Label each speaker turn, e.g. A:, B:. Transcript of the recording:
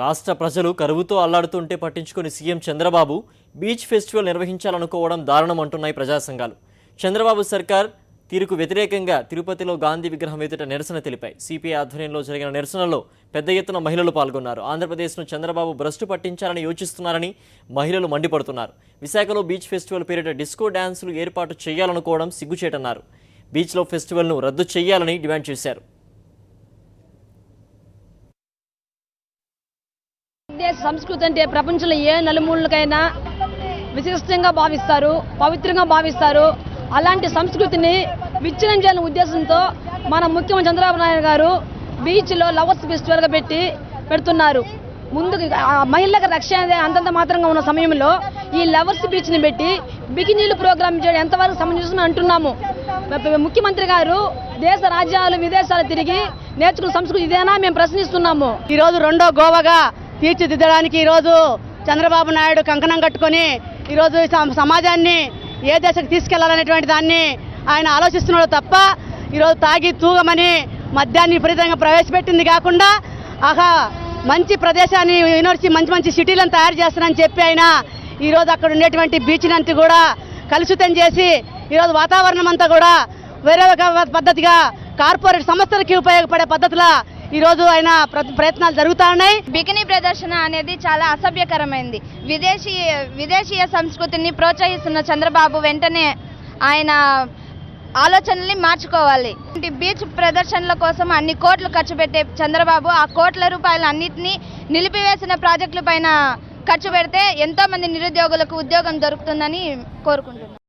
A: రాష్ట్ర ప్రజలు కరువుతో అల్లాడుతుంటే పట్టించుకుని సీఎం చంద్రబాబు బీచ్ ఫెస్టివల్ నిర్వహించాలనుకోవడం దారుణం అంటున్నాయి ప్రజా సంఘాలు. చంద్రబాబు సర్కార్ తీరుకు వ్యతిరేకంగా తిరుపతిలో గాంధీ విగ్రహం ఎదుట నిరసన తెలిపాయి. సిపిఐ ఆధ్వర్యంలో జరిగిన నిరసనలో పెద్ద ఎత్తున మహిళలు పాల్గొన్నారు. ఆంధ్రప్రదేశ్ను చంద్రబాబు భ్రష్టు పట్టించాలని యోచిస్తున్నారని మహిళలు మండిపడుతున్నారు. విశాఖలో బీచ్ ఫెస్టివల్ పేరిట డిస్కో డ్యాన్సులు ఏర్పాటు చేయాలనుకోవడం సిగ్గుచేటన్నారు. బీచ్లో ఫెస్టివల్ను రద్దు చేయాలని డిమాండ్ చేశారు.
B: సంస్కృతి అంటే ప్రపంచంలో ఏ నలుమూలకైనా విశిష్టంగా భావిస్తారు, పవిత్రంగా భావిస్తారు. అలాంటి సంస్కృతిని విచ్ఛిన్నం చేయాలనే ఉద్దేశంతో మన ముఖ్యమంత్రి చంద్రబాబు నాయుడు గారు బీచ్లో లవర్స్ ఫెస్టివల్గా పెడుతున్నారు. ముందుకు మహిళలకు రక్షణ అంతంత మాత్రంగా ఉన్న సమయంలో ఈ లవర్స్ బీచ్ని పెట్టి బికినీలు ప్రోగ్రామ్ చేయడం ఎంతవరకు సమంజసం అంటున్నాము. ముఖ్యమంత్రి గారు దేశ రాజ్యాలు విదేశాలు తిరిగి నేర్చుకున్న సంస్కృతి ఇదేనా మేము ప్రశ్నిస్తున్నాము.
C: ఈరోజు రెండో గోవాగా తీర్చిదిద్దడానికి ఈరోజు చంద్రబాబు నాయుడు కంకణం కట్టుకొని ఈరోజు సమాజాన్ని ఏ దశకు తీసుకెళ్లాలనేటువంటి దాన్ని ఆయన ఆలోచిస్తున్నాడు తప్ప ఈరోజు తాగి తూగమని మద్యాన్ని విపరీతంగా ప్రవేశపెట్టింది కాకుండా మంచి ప్రదేశాన్ని యూనివర్సిటీ మంచి సిటీలను తయారు చేస్తానని చెప్పి ఆయన ఈరోజు అక్కడ ఉండేటువంటి బీచ్ని అంతా కూడా కలుషితం చేసి ఈరోజు వాతావరణం అంతా కూడా వేరే పద్ధతిగా కార్పొరేట్ సంస్థలకి ఉపయోగపడే పద్ధతిలో ఈరోజు ఆయన ప్రయత్నాలు జరుగుతూ ఉన్నాయి.
D: బికినీ ప్రదర్శన అనేది చాలా అసభ్యకరమైంది. విదేశీయ సంస్కృతిని ప్రోత్సహిస్తున్న చంద్రబాబు వెంటనే ఆయన ఆలోచనల్ని మార్చుకోవాలి. బీచ్ ప్రదర్శనల కోసం అన్ని కోట్లు ఖర్చు పెట్టే చంద్రబాబు ఆ కోట్ల రూపాయలు అన్నింటినీ నిలిపివేసిన ప్రాజెక్టుల పైన ఖర్చు పెడితే ఎంతో మంది నిరుద్యోగులకు ఉద్యోగం దొరుకుతుందని కోరుకుంటున్నాను.